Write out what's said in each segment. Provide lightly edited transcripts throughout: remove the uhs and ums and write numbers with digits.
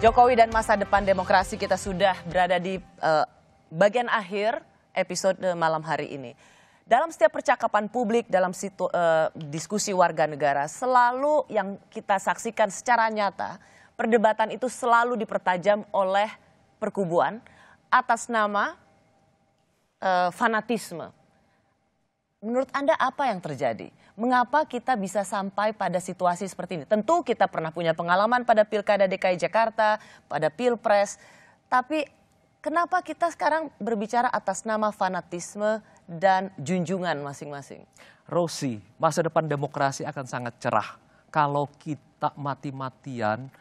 Jokowi dan masa depan demokrasi, kita sudah berada di bagian akhir episode malam hari ini. Dalam setiap percakapan publik, dalam diskusi warga negara, selalu yang kita saksikan secara nyata, perdebatan itu selalu dipertajam oleh perkubuan atas nama fanatisme. Menurut Anda apa yang terjadi? Mengapa kita bisa sampai pada situasi seperti ini? Tentu kita pernah punya pengalaman pada Pilkada DKI Jakarta, pada Pilpres. Tapi kenapa kita sekarang berbicara atas nama fanatisme dan junjungan masing-masing? Rosi, masa depan demokrasi akan sangat cerah kalau kita mati-matian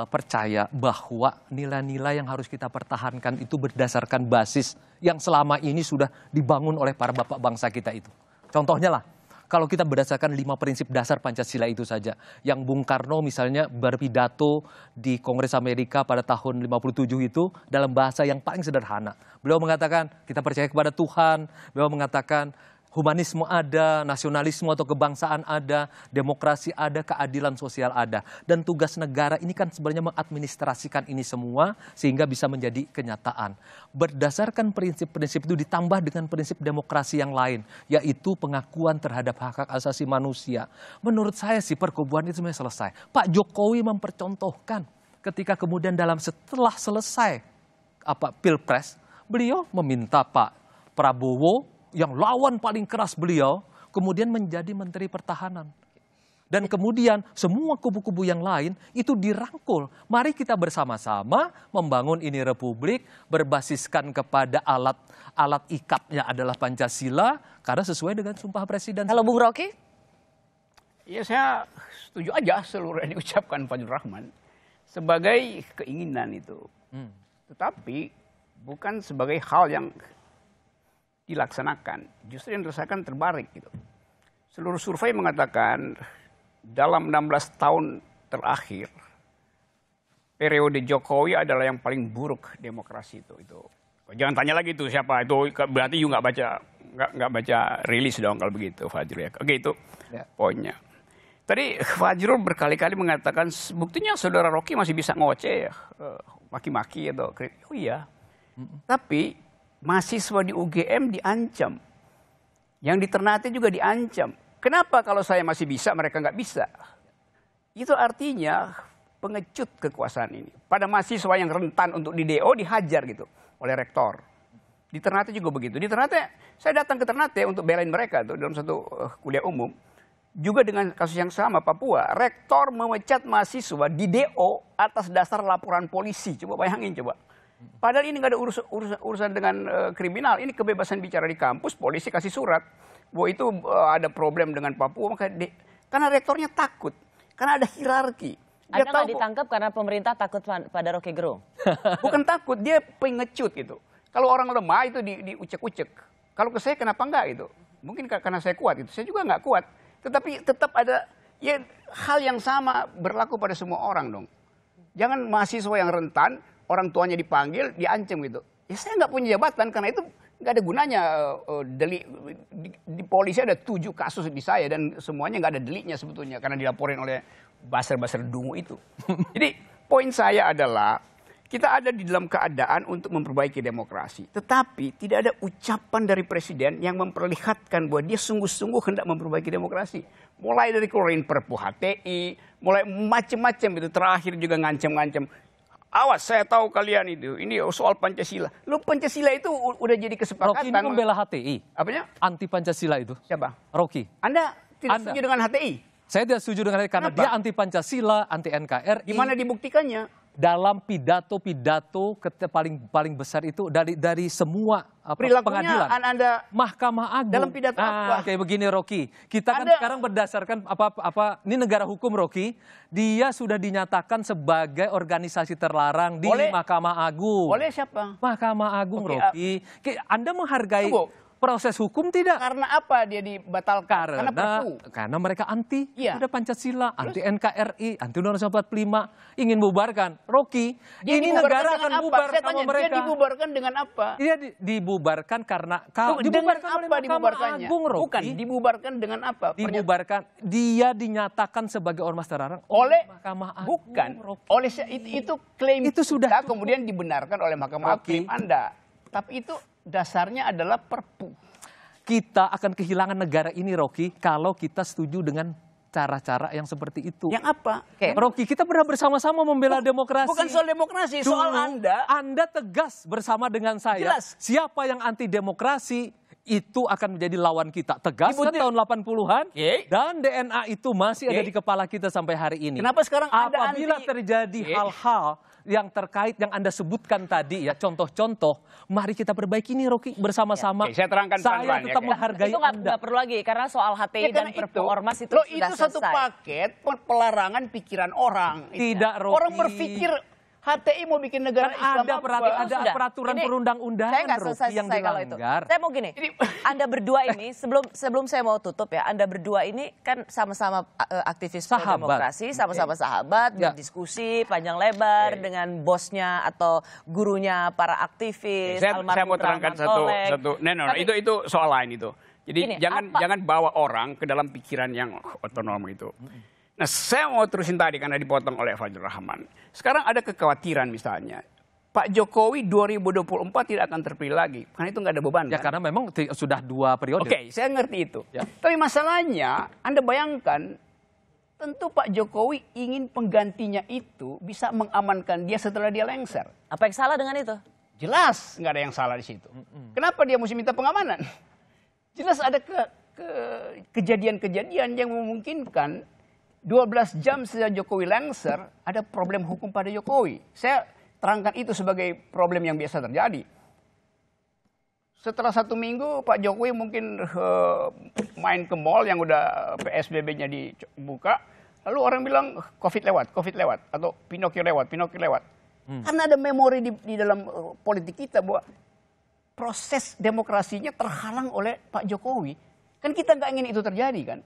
percaya bahwa nilai-nilai yang harus kita pertahankan itu berdasarkan basis yang selama ini sudah dibangun oleh para bapak bangsa kita itu. Contohnya lah, kalau kita berdasarkan 5 prinsip dasar Pancasila itu saja, yang Bung Karno misalnya berpidato di Kongres Amerika pada tahun 57 itu dalam bahasa yang paling sederhana. Beliau mengatakan kita percaya kepada Tuhan, beliau mengatakan humanisme ada, nasionalisme atau kebangsaan ada, demokrasi ada, keadilan sosial ada. Dan tugas negara ini kan sebenarnya mengadministrasikan ini semua sehingga bisa menjadi kenyataan. Berdasarkan prinsip-prinsip itu ditambah dengan prinsip demokrasi yang lain, yaitu pengakuan terhadap hak-hak asasi manusia. Menurut saya sih perkubuan itu sebenarnya selesai. Pak Jokowi mempercontohkan ketika kemudian setelah selesai Pilpres, beliau meminta Pak Prabowo yang lawan paling keras beliau, kemudian menjadi Menteri Pertahanan. Dan kemudian semua kubu-kubu yang lain itu dirangkul. Mari kita bersama-sama membangun ini republik berbasiskan kepada alat ikatnya adalah Pancasila, karena sesuai dengan Sumpah Presiden. Kalau Bung Rocky? Ya saya setuju aja seluruh yang diucapkan Fadjur Rahman sebagai keinginan itu. Tetapi bukan sebagai hal yang dilaksanakan, justru yang dirasakan terbalik gitu. Seluruh survei mengatakan dalam 16 tahun terakhir periode Jokowi adalah yang paling buruk demokrasi itu. Jangan tanya lagi itu siapa itu, berarti you nggak baca rilis dong kalau begitu Fajrul ya. Oke, itu poinnya. Tadi Fajrul berkali-kali mengatakan buktinya saudara Rocky masih bisa ngoceh, maki-maki atau oh iya. Tapi mahasiswa di UGM diancam. Yang di Ternate juga diancam. Kenapa kalau saya masih bisa, mereka nggak bisa? Itu artinya pengecut kekuasaan ini. Pada mahasiswa yang rentan untuk di DO dihajar gitu oleh rektor. Di Ternate juga begitu. Di Ternate, saya datang ke Ternate untuk belain mereka tuh dalam satu kuliah umum. Juga dengan kasus yang sama, Papua. Rektor memecat mahasiswa di DO atas dasar laporan polisi. Coba bayangin coba. Padahal ini nggak ada urusan dengan kriminal, ini kebebasan bicara di kampus, polisi kasih surat bahwa itu ada problem dengan Papua, karena rektornya takut, karena ada hierarki. Anda nggak ditangkap karena pemerintah takut pada Rocky Gerung? Bukan takut, dia pengecut gitu. Kalau orang lemah itu diucek-ucek. Kalau ke saya kenapa enggak itu? Mungkin karena saya kuat itu, saya juga nggak kuat. Tetapi tetap ada ya hal yang sama berlaku pada semua orang dong. Jangan mahasiswa yang rentan, orang tuanya dipanggil, diancam gitu. Ya saya nggak punya jabatan karena itu nggak ada gunanya. Di polisi ada 7 kasus di saya dan semuanya nggak ada deliknya sebetulnya karena dilaporin oleh baser-baser dungu itu. Jadi poin saya adalah kita ada di dalam keadaan untuk memperbaiki demokrasi. Tetapi tidak ada ucapan dari presiden yang memperlihatkan bahwa dia sungguh-sungguh hendak memperbaiki demokrasi. Mulai dari keluarin Perpu HTI, mulai macam-macam itu, terakhir juga ngancam-ngancam. Awas, saya tahu kalian itu. Ini soal Pancasila. Lu Pancasila itu udah jadi kesepakatan. Rocky ini membela HTI. Apanya? Anti Pancasila itu. Siapa? Rocky. Anda tidak setuju dengan HTI? Saya tidak setuju dengan HTI karena dia anti Pancasila, anti NKRI. Gimana dibuktikannya? Dalam pidato paling besar itu dari semua perilakunya pengadilan. Anda Mahkamah Agung. dalam pidato apa? Kayak begini Rocky. Kita kan sekarang berdasarkan ini negara hukum Rocky. Dia sudah dinyatakan sebagai organisasi terlarang di Mahkamah Agung. Oleh siapa? Mahkamah Agung Rocky. Anda menghargai Proses hukum tidak. Karena apa dia dibatalkan? Karena mereka anti Iya. udah Pancasila, anti NKRI, anti Undang-Undang 45, ingin bubarkan. Rocky, Dia ini dibubarkan negara dengan akan apa? bubar Saya sama tanya, mereka. dia dibubarkan dengan apa? Dia dibubarkan karena Dengan dibubarkan oleh apa Mahkamah dibubarkannya? Agung, Rocky. Bukan, dibubarkan dengan apa? Dibubarkan, dia dinyatakan sebagai ormas terlarang Oleh Mahkamah Agung. bukan Rocky. oleh itu klaim Itu sudah kita, kemudian dibenarkan oleh Mahkamah Agung, klaim Anda. Tapi itu dasarnya adalah Perpu. Kita akan kehilangan negara ini, Rocky, kalau kita setuju dengan cara-cara yang seperti itu. Yang apa? Rocky, kita pernah bersama-sama membela demokrasi. Bukan soal demokrasi, soal Anda. Anda tegas bersama dengan saya. Jelas. Siapa yang anti demokrasi itu akan menjadi lawan kita. Tegas kan tahun 80-an. Dan DNA itu masih ada di kepala kita sampai hari ini. Kenapa sekarang Anda apabila terjadi hal-hal yang terkait yang Anda sebutkan tadi ya, contoh-contoh, mari kita perbaiki ini, Rocky, bersama-sama. Saya terangkan Saya tetap menghargai itu Anda. nggak perlu lagi karena soal HTI dan Perpu Ormas itu sudah itu satu selesai. paket pelarangan pikiran orang. Tidak, Rocky. Orang berpikir HTI mau bikin negara Islam ada apa? ada peraturan perundang-undangan, Saya nggak selesai yang kalau itu. dilanggar. Saya mau gini, Anda berdua ini sebelum saya mau tutup ya, Anda berdua ini kan sama-sama aktivis demokrasi, sama-sama sahabat, berdiskusi panjang lebar dengan bosnya atau gurunya para aktivis. Saya mau terangkan satu. Itu soal lain itu. Jadi jangan bawa orang ke dalam pikiran yang otonom itu. Nah, saya mau terusin tadi karena dipotong oleh Fajrul Rahman. Sekarang ada kekhawatiran misalnya, Pak Jokowi 2024 tidak akan terpilih lagi. Karena itu nggak ada beban. Ya karena memang sudah 2 periode. Oke, saya ngerti itu. Tapi masalahnya, Anda bayangkan, tentu Pak Jokowi ingin penggantinya itu bisa mengamankan dia setelah dia lengser. Apa yang salah dengan itu? Jelas nggak ada yang salah di situ. Kenapa dia mesti minta pengamanan? Jelas ada kejadian-kejadian yang memungkinkan 12 jam sejak Jokowi lengser, ada problem hukum pada Jokowi. Saya terangkan itu sebagai problem yang biasa terjadi. Setelah 1 minggu, Pak Jokowi mungkin main ke mall yang udah PSBB-nya dibuka. Lalu orang bilang COVID lewat. Atau Pinocchio lewat. Karena ada memori di dalam politik kita bahwa proses demokrasinya terhalang oleh Pak Jokowi. Kan kita nggak ingin itu terjadi kan.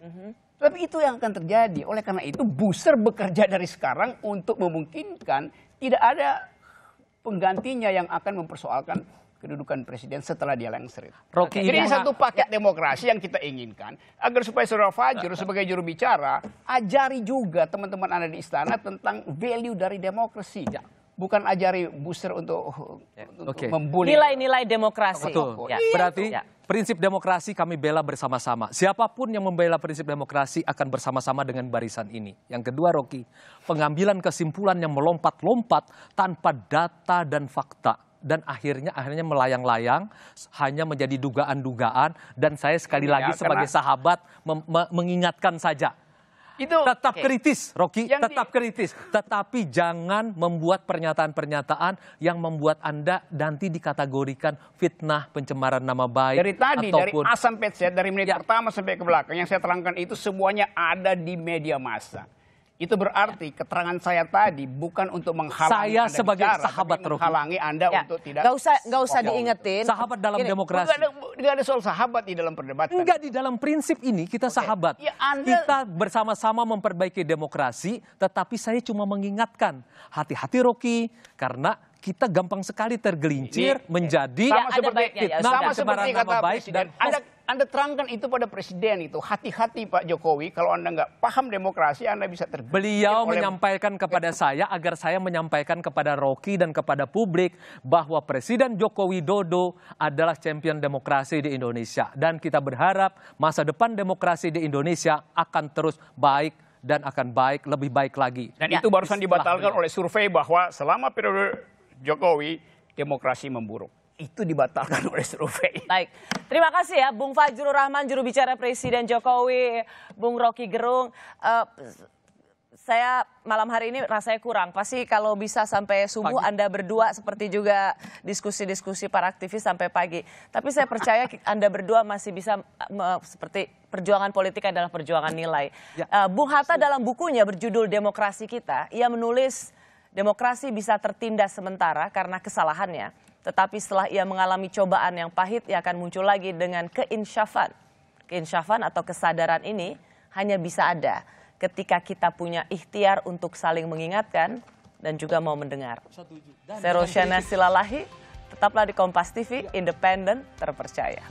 Tapi itu yang akan terjadi. Oleh karena itu Booster bekerja dari sekarang untuk memungkinkan tidak ada penggantinya yang akan mempersoalkan kedudukan presiden setelah dia lengser. Jadi satu paket demokrasi yang kita inginkan agar supaya saudara Fajrul sebagai juru bicara ajari juga teman-teman Anda di istana tentang value dari demokrasi. Bukan ajari Booster untuk membuli nilai-nilai demokrasi. Betul. Berarti prinsip demokrasi kami bela bersama-sama. Siapapun yang membela prinsip demokrasi akan bersama-sama dengan barisan ini. Yang kedua, Rocky, pengambilan kesimpulan yang melompat-lompat tanpa data dan fakta. Dan akhirnya melayang-layang, hanya menjadi dugaan-dugaan. Dan saya sekali lagi sebagai sahabat mengingatkan saja. Tetap kritis, Rocky, tetap kritis. Tetapi jangan membuat pernyataan-pernyataan yang membuat Anda nanti dikategorikan fitnah, pencemaran nama baik. Dari tadi, dari A sampai Z, dari menit pertama sampai ke belakang, yang saya terangkan itu semuanya ada di media massa. Itu berarti keterangan saya tadi bukan untuk menghalangi saya Anda sebagai bicara, sahabat, tapi menghalangi Anda untuk tidak. Nggak usah diingetin. Sahabat dalam demokrasi. Nggak ada soal sahabat di dalam perdebatan. Enggak, di dalam prinsip ini kita sahabat. Kita bersama-sama memperbaiki demokrasi, tetapi saya cuma mengingatkan. Hati-hati, Rocky, karena kita gampang sekali tergelincir menjadi sama seperti kata Presiden. Anda terangkan itu pada Presiden itu. Hati-hati Pak Jokowi, kalau Anda nggak paham demokrasi, Anda bisa tergelincir. Beliau menyampaikan kepada saya agar saya menyampaikan kepada Rocky dan kepada publik bahwa Presiden Joko Widodo adalah champion demokrasi di Indonesia. Dan kita berharap masa depan demokrasi di Indonesia akan terus baik dan akan baik, lebih baik lagi. Dan itu barusan dibatalkan oleh survei bahwa selama periode Jokowi, demokrasi memburuk. Itu dibatalkan oleh survei. Baik, terima kasih ya Bung Fajrul Rahman, juru bicara Presiden Jokowi, Bung Rocky Gerung. Saya malam hari ini rasanya kurang. Pasti kalau bisa sampai subuh Anda berdua seperti juga diskusi-diskusi para aktivis sampai pagi. Tapi saya percaya Anda berdua masih bisa seperti perjuangan politik adalah perjuangan nilai. Bung Hatta dalam bukunya berjudul Demokrasi Kita, ia menulis Demokrasi bisa tertindas sementara karena kesalahannya, tetapi setelah ia mengalami cobaan yang pahit, ia akan muncul lagi dengan keinsyafan. Keinsyafan atau kesadaran ini hanya bisa ada ketika kita punya ikhtiar untuk saling mengingatkan dan juga mau mendengar. Saya Rosyana Silalahi, tetaplah di Kompas TV, independen, terpercaya.